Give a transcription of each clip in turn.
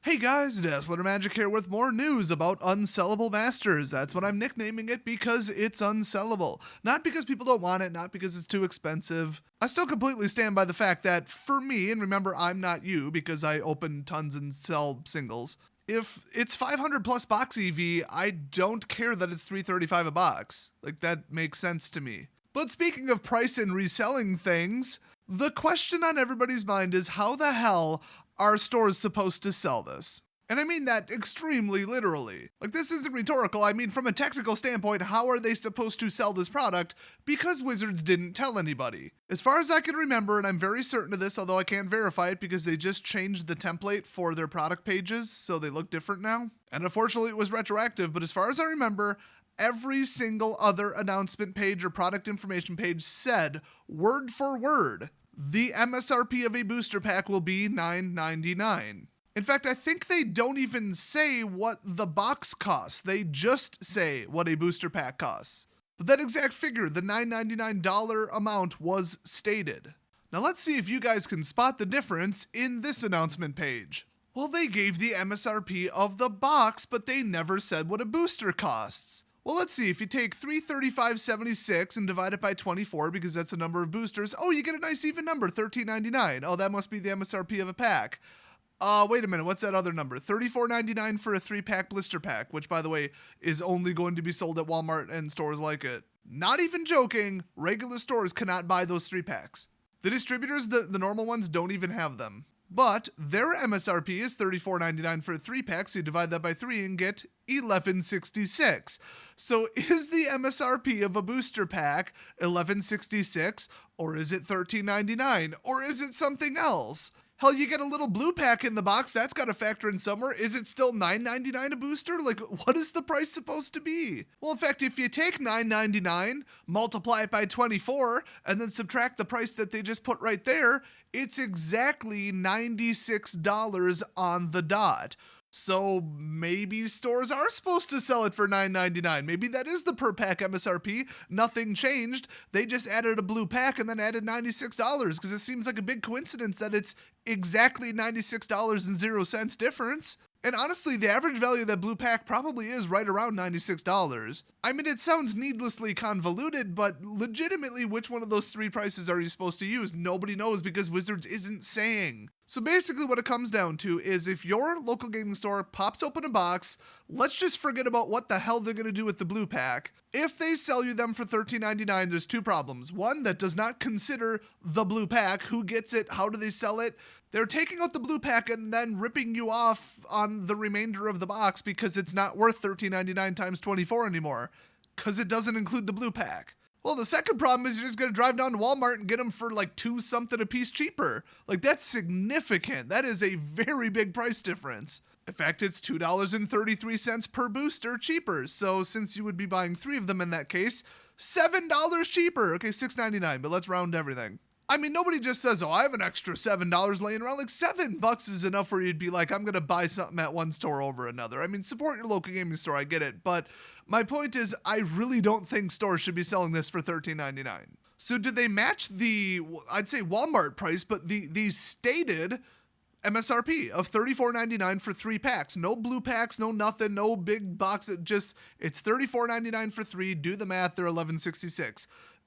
Hey guys, Dazzler Magic here with more news about Unsellable Masters. That's what I'm nicknaming it because it's unsellable. Not because people don't want it, not because it's too expensive. I still completely stand by the fact that for me, and remember I'm not you because I open tons and sell singles, if it's 500 plus box EV, I don't care that it's $335 a box. Like, that makes sense to me. But speaking of price and reselling things, the question on everybody's mind is how the hell are stores supposed to sell this? And I mean that extremely literally. Like, this isn't rhetorical. I mean, from a technical standpoint, how are they supposed to sell this product? Because Wizards didn't tell anybody. As far as I can remember, and I'm very certain of this, although I can't verify it because they just changed the template for their product pages, so they look different now. And unfortunately, it was retroactive, but as far as I remember, every single other announcement page or product information page said, word for word, the MSRP of a booster pack will be $9.99. In fact, I think they don't even say what the box costs. They just say what a booster pack costs. But that exact figure, the $9.99 amount, was stated. Now let's see if you guys can spot the difference in this announcement page. Well, they gave the MSRP of the box, but they never said what a booster costs. Well, let's see. If you take $335.76 and divide it by 24, because that's the number of boosters, oh, you get a nice even number, $13.99. Oh, that must be the MSRP of a pack. Wait a minute, what's that other number? $34.99 for a 3-pack blister pack, which, by the way, is only going to be sold at Walmart and stores like it. Not even joking, regular stores cannot buy those 3-packs. The distributors, the normal ones, don't even have them. But their MSRP is $34.99 for a 3-pack, so you divide that by 3 and get $11.66. So is the MSRP of a booster pack $11.66, or is it $13.99, or is it something else? Hell, you get a little blue pack in the box, that's got to factor in somewhere. Is it still $9.99 a booster? Like, what is the price supposed to be? Well, in fact, if you take $9.99, multiply it by 24, and then subtract the price that they just put right there, it's exactly $96 on the dot. So maybe stores are supposed to sell it for $9.99. Maybe that is the per pack MSRP. Nothing changed. They just added a blue pack and then added $96 because it seems like a big coincidence that it's exactly $96.00 difference. And honestly, the average value of that blue pack probably is right around $96. I mean, it sounds needlessly convoluted, but legitimately, which one of those 3 prices are you supposed to use? Nobody knows because Wizards isn't saying. So basically what it comes down to is if your local gaming store pops open a box, let's just forget about what the hell they're going to do with the blue pack. If they sell you them for $13.99, there's 2 problems. One, that does not consider the blue pack. Who gets it? How do they sell it? They're taking out the blue pack and then ripping you off on the remainder of the box because it's not worth $13.99 times 24 anymore, because it doesn't include the blue pack. Well, the second problem is you're just going to drive down to Walmart and get them for like $2 something a piece cheaper. Like, that's significant. That is a very big price difference. In fact, it's $2.33 per booster cheaper. So since you would be buying 3 of them in that case, $7 cheaper. Okay, $6.99, but let's round everything. I mean, nobody just says, oh, I have an extra $7 laying around. Like, $7 is enough where you'd be like, I'm going to buy something at one store over another. I mean, support your local gaming store, I get it. But my point is, I really don't think stores should be selling this for $13.99. So did they match the, I'd say Walmart price, but the stated MSRP of $34.99 for 3 packs? No blue packs, no nothing, no big box. It's $34.99 for 3. Do the math, they're $11.66.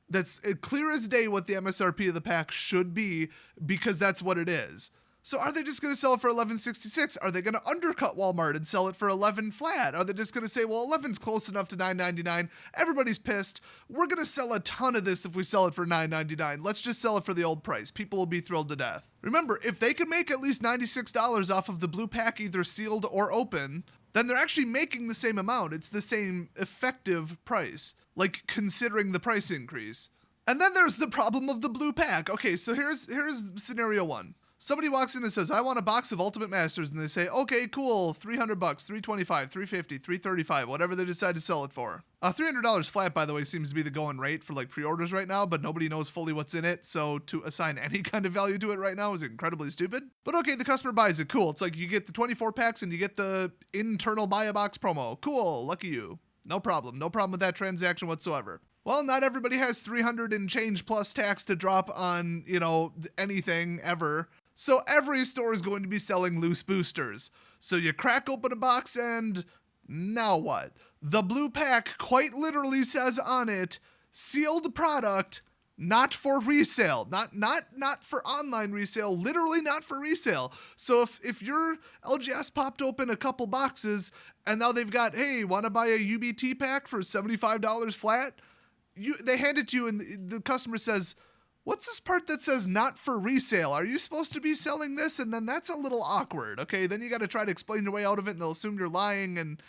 That's clear as day what the MSRP of the pack should be because that's what it is. So are they just going to sell it for $11.66? Are they going to undercut Walmart and sell it for $11 flat? Are they just going to say, well, $11's close enough to $9.99. Everybody's pissed. We're going to sell a ton of this if we sell it for $9.99. Let's just sell it for the old price. People will be thrilled to death. Remember, if they can make at least $96 off of the blue pack, either sealed or open, then they're actually making the same amount. It's the same effective price, like considering the price increase. And then there's the problem of the blue pack. Okay, so here's scenario 1. Somebody walks in and says, I want a box of Ultimate Masters, and they say, okay, cool, $300, $325, $350, $335, whatever they decide to sell it for. $300 flat, by the way, seems to be the going rate for like pre-orders right now, but nobody knows fully what's in it, so to assign any kind of value to it right now is incredibly stupid. But okay, the customer buys it, cool. It's like you get the 24 packs and you get the internal buy a box promo. Cool, lucky you. No problem with that transaction whatsoever. Well, not everybody has 300 and change plus tax to drop on, anything ever. So every store is going to be selling loose boosters. So you crack open a box and now what? The blue pack quite literally says on it, sealed product, not for resale, not for online resale, literally not for resale. So if your LGS popped open a couple boxes and now they've got, hey, want to buy a UBT pack for $75 flat? They hand it to you and the customer says, what's this part that says not for resale? Are you supposed to be selling this? And then that's a little awkward, okay? Then you got to try to explain your way out of it and they'll assume you're lying and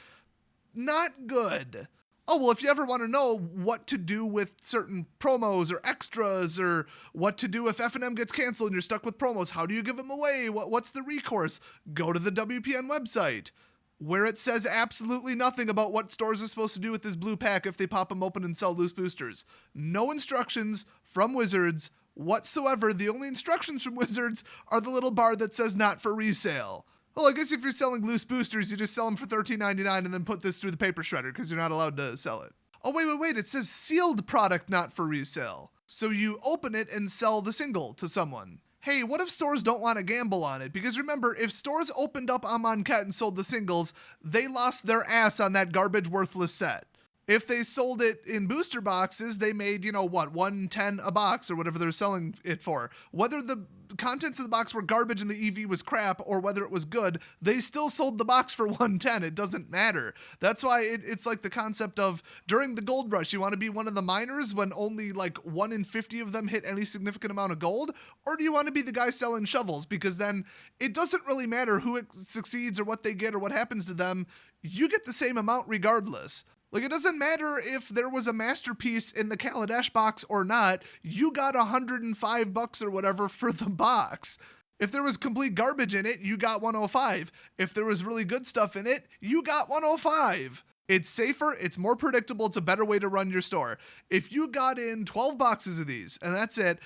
not good. Oh, well, if you ever want to know what to do with certain promos or extras or what to do if F&M gets canceled and you're stuck with promos, how do you give them away? What's the recourse? Go to the WPN website where it says absolutely nothing about what stores are supposed to do with this blue pack if they pop them open and sell loose boosters. No instructions from Wizards whatsoever. The only instructions from Wizards are the little bar that says not for resale. Well, I guess if you're selling loose boosters, you just sell them for $13.99 and then put this through the paper shredder because you're not allowed to sell it. Oh, wait. It says sealed product not for resale. So you open it and sell the single to someone. Hey, what if stores don't want to gamble on it? Because remember, if stores opened up Amonkhet and sold the singles, they lost their ass on that garbage worthless set. If they sold it in booster boxes, they made, $110 a box or whatever they're selling it for. Whether the contents of the box were garbage and the EV was crap or whether it was good, they still sold the box for $110. It doesn't matter. That's why it's like the concept of during the gold rush, you want to be one of the miners when only like 1 in 50 of them hit any significant amount of gold? Or do you want to be the guy selling shovels? Because then it doesn't really matter who it succeeds or what they get or what happens to them. You get the same amount regardless. Like, it doesn't matter if there was a masterpiece in the Kaladesh box or not, you got $105 or whatever for the box. If there was complete garbage in it, you got $105. If there was really good stuff in it, you got $105. It's safer, it's more predictable, it's a better way to run your store. If you got in 12 boxes of these, and that's it,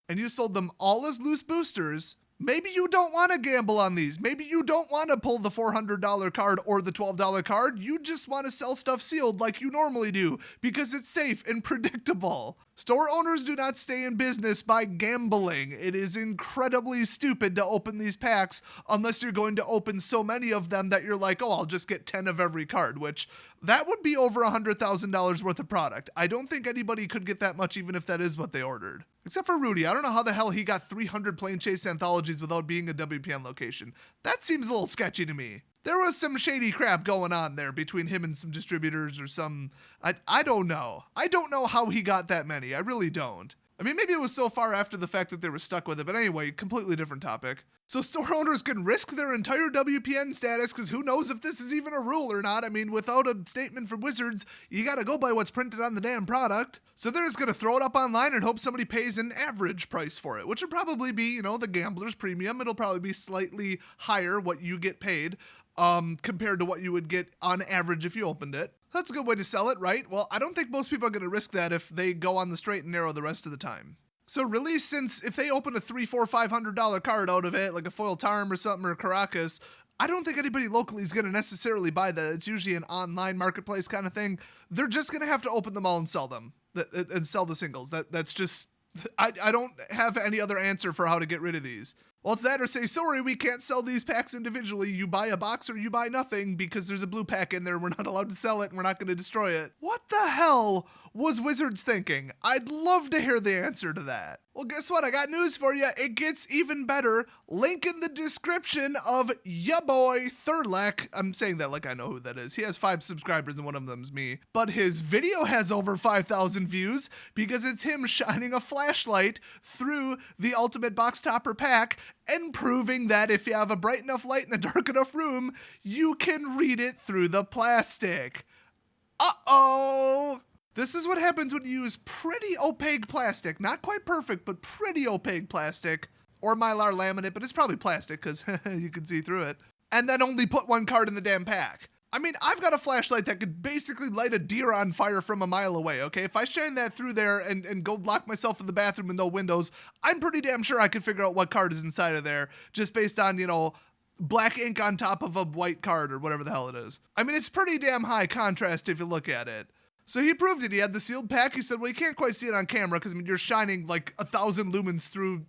and you sold them all as loose boosters, maybe you don't want to gamble on these. Maybe you don't want to pull the $400 card or the $12 card. You just want to sell stuff sealed like you normally do because it's safe and predictable. Store owners do not stay in business by gambling. It is incredibly stupid to open these packs unless you're going to open so many of them that you're like, oh, I'll just get 10 of every card, which that would be over $100,000 worth of product. I don't think anybody could get that much even if that is what they ordered. Except for Rudy. I don't know how the hell he got 300 Plane Chase anthologies without being a WPN location. That seems a little sketchy to me. There was some shady crap going on there between him and some distributors or some... I don't know. I don't know how he got that many. I really don't. I mean, maybe it was so far after the fact that they were stuck with it, but anyway, completely different topic. So store owners can risk their entire WPN status because who knows if this is even a rule or not. I mean, without a statement from Wizards, you gotta go by what's printed on the damn product. So they're just gonna throw it up online and hope somebody pays an average price for it, which would probably be, the gambler's premium. It'll probably be slightly higher what you get paid compared to what you would get on average if you opened it. That's a good way to sell it, right? Well, I don't think most people are going to risk that if they go on the straight and narrow the rest of the time. So really, since if they open a $300, $400, $500 card out of it, like a foil Tarm or something or Caracas, I don't think anybody locally is going to necessarily buy that. It's usually an online marketplace kind of thing. They're just going to have to open them all and sell them and sell the singles. That's just, I don't have any other answer for how to get rid of these. Well, it's that or say, sorry, we can't sell these packs individually. You buy a box or you buy nothing because there's a blue pack in there. We're not allowed to sell it and we're not going to destroy it. What the hell was Wizards thinking? I'd love to hear the answer to that. Well, guess what? I got news for you. It gets even better. Link in the description of ya boy Thurlek. I'm saying that like I know who that is. He has 5 subscribers and one of them's me. But his video has over 5,000 views because it's him shining a flashlight through the Ultimate Box Topper pack and proving that if you have a bright enough light in a dark enough room, you can read it through the plastic. Uh-oh! This is what happens when you use pretty opaque plastic. Not quite perfect, but pretty opaque plastic. Or Mylar laminate, but it's probably plastic because you can see through it. And then only put 1 card in the damn pack. I mean, I've got a flashlight that could basically light a deer on fire from a mile away, okay? If I shine that through there and go lock myself in the bathroom with no windows, I'm pretty damn sure I could figure out what card is inside of there just based on, black ink on top of a white card or whatever the hell it is. I mean, it's pretty damn high contrast if you look at it. So he proved it. He had the sealed pack. He said, well, you can't quite see it on camera because, you're shining like 1,000 lumens through,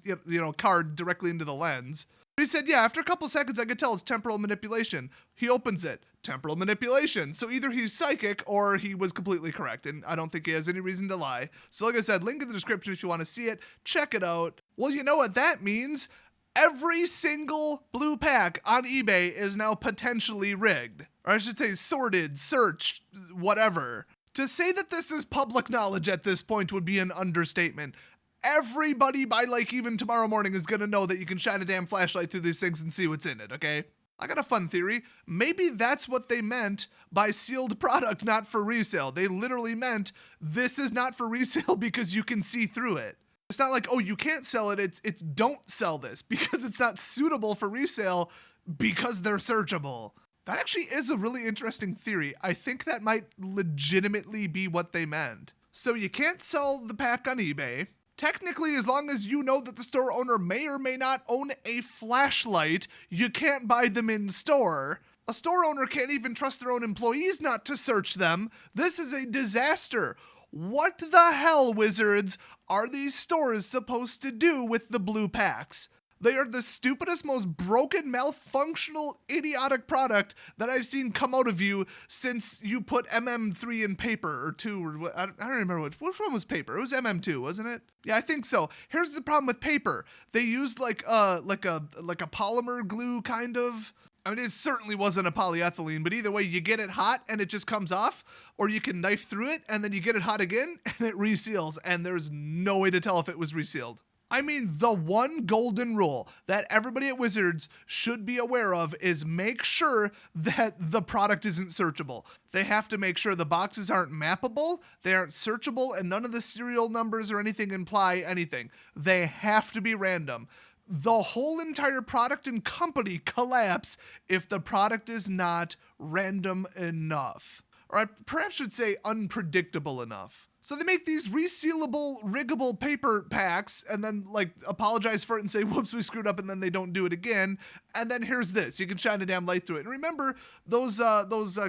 card directly into the lens. He said, yeah, after a couple seconds, I could tell it's temporal manipulation. He opens it. Temporal manipulation. So either he's psychic or he was completely correct, and I don't think he has any reason to lie. So like I said, link in the description if you want to see it. Check it out. Well, you know what that means? Every single blue pack on eBay is now potentially rigged. Or I should say sorted, searched, whatever. To say that this is public knowledge at this point would be an understatement. Everybody by like even tomorrow morning is gonna know that you can shine a damn flashlight through these things and see what's in it, okay? I got a fun theory. Maybe that's what they meant by sealed product not for resale. They literally meant this is not for resale because you can see through it. It's not like, oh, you can't sell it. It's don't sell this because it's not suitable for resale because they're searchable. That actually is a really interesting theory. I think that might legitimately be what they meant. So you can't sell the pack on eBay. Technically, as long as you know that the store owner may or may not own a flashlight, you can't buy them in store. A store owner can't even trust their own employees not to search them. This is a disaster. What the hell, Wizards, are these stores supposed to do with the blue packs? They are the stupidest, most broken, malfunctional, idiotic product that I've seen come out of you since you put MM3 in paper, or 2, or what, I don't remember which one was paper. It was MM2, wasn't it? Yeah, I think so. Here's the problem with paper. They used like a polymer glue kind of. I mean, it certainly wasn't a polyethylene, but either way, you get it hot and it just comes off, or you can knife through it and then you get it hot again and it reseals, and there's no way to tell if it was resealed. I mean, the one golden rule that everybody at Wizards should be aware of is make sure that the product isn't searchable. They have to make sure the boxes aren't mappable, they aren't searchable, and none of the serial numbers or anything imply anything. They have to be random. The whole entire product and company collapse if the product is not random enough. Or I perhaps should say unpredictable enough. So they make these resealable, riggable paper packs and then like apologize for it and say, whoops, we screwed up, and then they don't do it again. And then here's this. You can shine a damn light through it. And remember those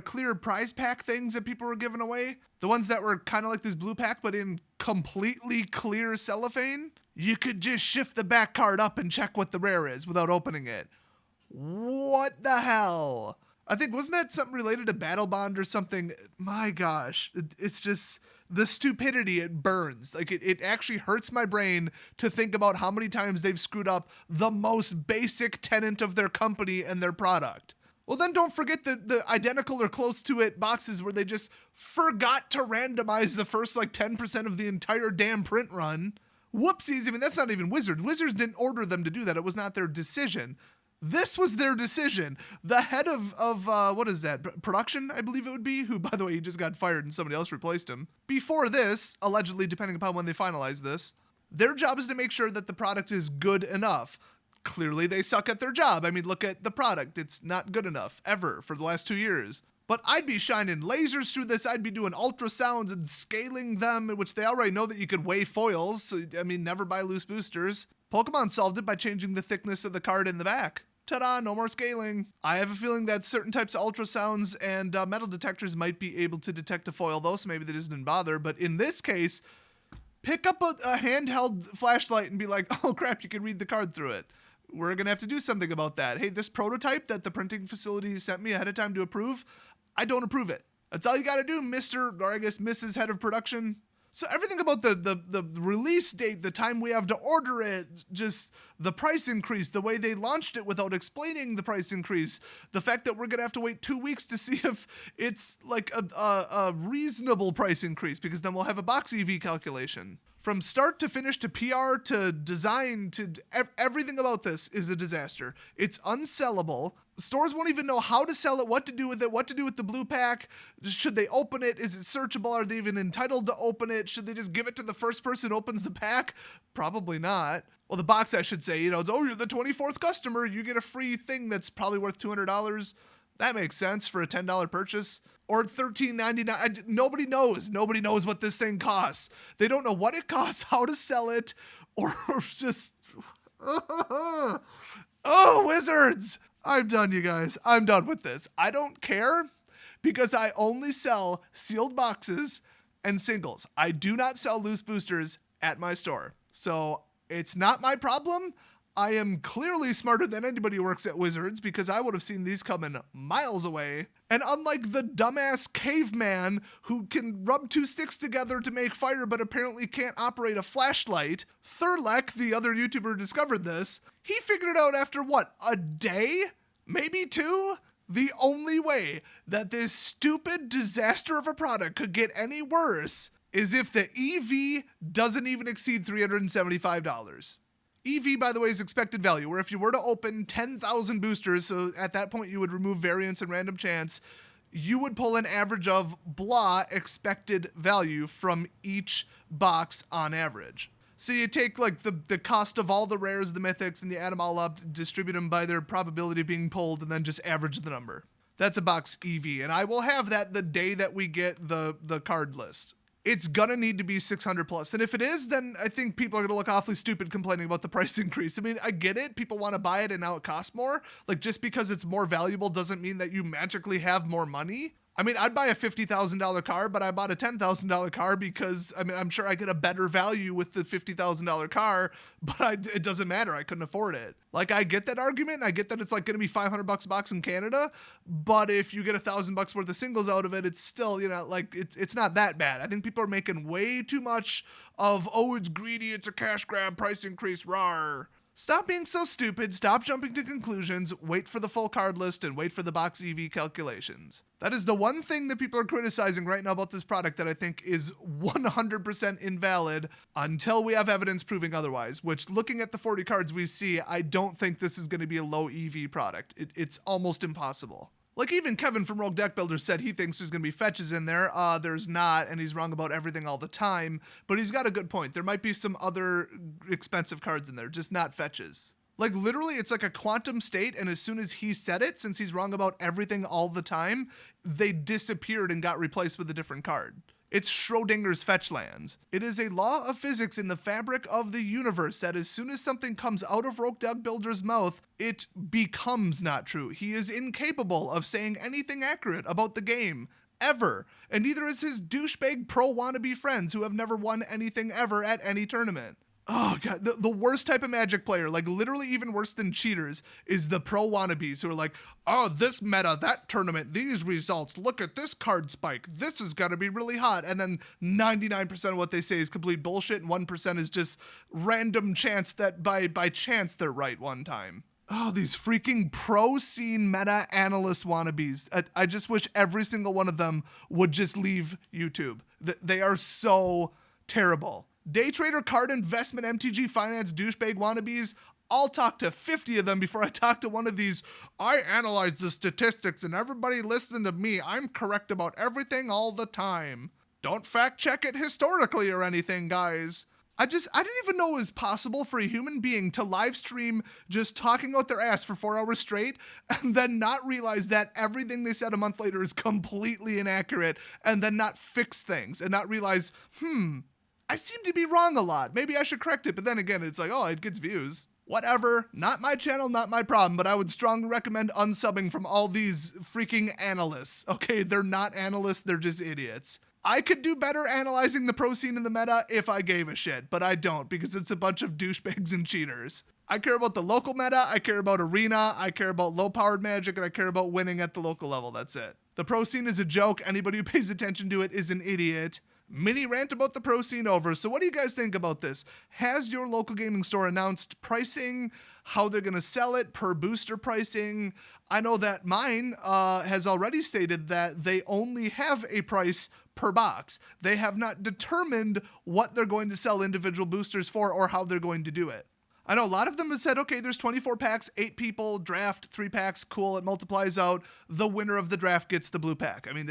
clear prize pack things that people were giving away? The ones that were kind of like this blue pack but in completely clear cellophane? You could just shift the back card up and check what the rare is without opening it. What the hell? I think, wasn't that something related to Battle Bond or something? My gosh, it's just the stupidity, it burns. Like it actually hurts my brain to think about how many times they've screwed up the most basic tenet of their company and their product. Well, then don't forget the identical or close to it boxes where they just forgot to randomize the first like 10% of the entire damn print run. Whoopsies, I mean, that's not even Wizards. Wizards didn't order them to do that. It was not their decision. This was their decision. The head of what is that, production, I believe it would be, who, by the way, he just got fired and somebody else replaced him. Before this, allegedly, depending upon when they finalize this, their job is to make sure that the product is good enough. Clearly, they suck at their job. I mean, look at the product. It's not good enough, ever, for the last 2 years. But I'd be shining lasers through this. I'd be doing ultrasounds and scaling them, which they already know that you could weigh foils. So, I mean, never buy loose boosters. Pokemon solved it by changing the thickness of the card in the back. Ta-da, no more scaling. I have a feeling that certain types of ultrasounds and metal detectors might be able to detect a foil, though, so maybe that doesn't bother. But in this case, pick up a handheld flashlight and be like, oh crap, you can read the card through it. We're going to have to do something about that. Hey, this prototype that the printing facility sent me ahead of time to approve, I don't approve it. That's all you got to do, Mr. or I guess Mrs. Head of Production. So everything about the release date, the time we have to order it, just the price increase, the way they launched it without explaining the price increase, the fact that we're going to have to wait 2 weeks to see if it's like a reasonable price increase, because then we'll have a box EV calculation. From start to finish to PR to design to everything about this is a disaster. It's unsellable. Stores won't even know how to sell it, what to do with it, what to do with the blue pack. Should they open it? Is it searchable? Are they even entitled to open it? Should they just give it to the first person who opens the pack? Probably not. Well, the box, I should say, it's, oh, you're the 24th customer. You get a free thing that's probably worth $200. That makes sense for a $10 purchase. Or $13.99. Nobody knows. Nobody knows what this thing costs. They don't know what it costs, how to sell it, or just... Oh, Wizards! I'm done, you guys. I'm done with this. I don't care because I only sell sealed boxes and singles. I do not sell loose boosters at my store. So it's not my problem. I am clearly smarter than anybody who works at Wizards because I would have seen these coming miles away. And unlike the dumbass caveman who can rub two sticks together to make fire but apparently can't operate a flashlight, Thurlek, the other YouTuber who discovered this, he figured it out after what, a day? Maybe two? The only way that this stupid disaster of a product could get any worse is if the EV doesn't even exceed $375. EV, by the way, is expected value, where if you were to open 10,000 boosters, so at that point you would remove variance and random chance, you would pull an average of blah expected value from each box on average. So you take like the cost of all the rares, the mythics, and you add them all up, distribute them by their probability of being pulled, and then just average the number. That's a box EV, and I will have that the day that we get the card list. It's gonna need to be 600 plus. And if it is, then I think people are gonna look awfully stupid complaining about the price increase. I mean, I get it. People want to buy it and now it costs more. Like, just because it's more valuable doesn't mean that you magically have more money. I mean, I'd buy a $50,000 car, but I bought a $10,000 car because, I mean, I'm sure I get a better value with the $50,000 car, but it doesn't matter. I couldn't afford it. Like, I get that argument, and I get that it's like going to be $500 a box in Canada, but if you get $1,000 worth of singles out of it, it's still, you know, like, it's not that bad. I think people are making way too much of, oh, it's greedy, it's a cash grab, price increase, rawr. Stop being so stupid, stop jumping to conclusions, wait for the full card list, and wait for the box EV calculations. That is the one thing that people are criticizing right now about this product that I think is 100% invalid until we have evidence proving otherwise, which, looking at the 40 cards we see, I don't think this is going to be a low EV product. It's almost impossible. Like, even Kevin from Rogue Deck Builder said he thinks there's going to be fetches in there. There's not, and he's wrong about everything all the time. But he's got a good point. There might be some other expensive cards in there, just not fetches. Like, literally, it's like a quantum state, and as soon as he said it, since he's wrong about everything all the time, they disappeared and got replaced with a different card. It's Schrodinger's fetch lands. It is a law of physics in the fabric of the universe that as soon as something comes out of Rogue Deck Builder's mouth, it becomes not true. He is incapable of saying anything accurate about the game, ever. And neither is his douchebag pro wannabe friends who have never won anything ever at any tournament. Oh god, the worst type of Magic player, like literally even worse than cheaters, is the pro wannabes who are like, oh, this meta, that tournament, these results, look at this card spike, this is gonna be really hot, and then 99% of what they say is complete bullshit, and 1% is just random chance that by chance they're right one time. Oh, these freaking pro scene meta analyst wannabes. I just wish every single one of them would just leave YouTube. They are so terrible. Day trader, card investment, MTG finance, douchebag wannabes, I'll talk to 50 of them before I talk to one of these. I analyze the statistics and everybody listen to me. I'm correct about everything all the time. Don't fact check it historically or anything, guys. I didn't even know it was possible for a human being to live stream just talking out their ass for 4 hours straight and then not realize that everything they said a month later is completely inaccurate, and then not fix things and not realize, I seem to be wrong a lot. Maybe I should correct it. But then again, it's like, oh, it gets views. Whatever. Not my channel, not my problem. But I would strongly recommend unsubbing from all these freaking analysts. Okay, they're not analysts. They're just idiots. I could do better analyzing the pro scene in the meta if I gave a shit. But I don't, because it's a bunch of douchebags and cheaters. I care about the local meta. I care about arena. I care about low-powered Magic. And I care about winning at the local level. That's it. The pro scene is a joke. Anybody who pays attention to it is an idiot. Mini rant about the pro scene over. So what do you guys think about this? Has your local gaming store announced pricing, how they're going to sell it per booster pricing? I know that mine has already stated that they only have a price per box. They have not determined what they're going to sell individual boosters for or how they're going to do it. I know a lot of them have said, okay, there's 24 packs, 8 people, draft, 3 packs, cool, it multiplies out. The winner of the draft gets the blue pack. I mean,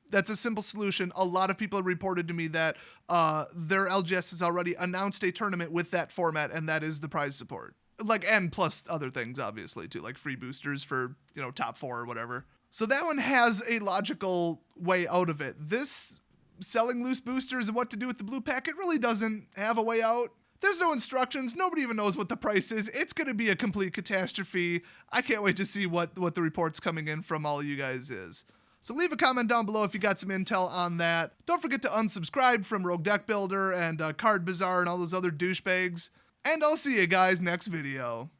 that's a simple solution. A lot of people have reported to me that their LGS has already announced a tournament with that format, and that is the prize support. Like, and plus other things, obviously, too, like free boosters for, top 4 or whatever. So that one has a logical way out of it. This selling loose boosters and what to do with the blue pack, it really doesn't have a way out. There's no instructions. Nobody even knows what the price is. It's going to be a complete catastrophe. I can't wait to see what the reports coming in from all of you guys is. So leave a comment down below if you got some intel on that. Don't forget to unsubscribe from Rogue Deck Builder and Card Bazaar and all those other douchebags. and I'll see you guys next video.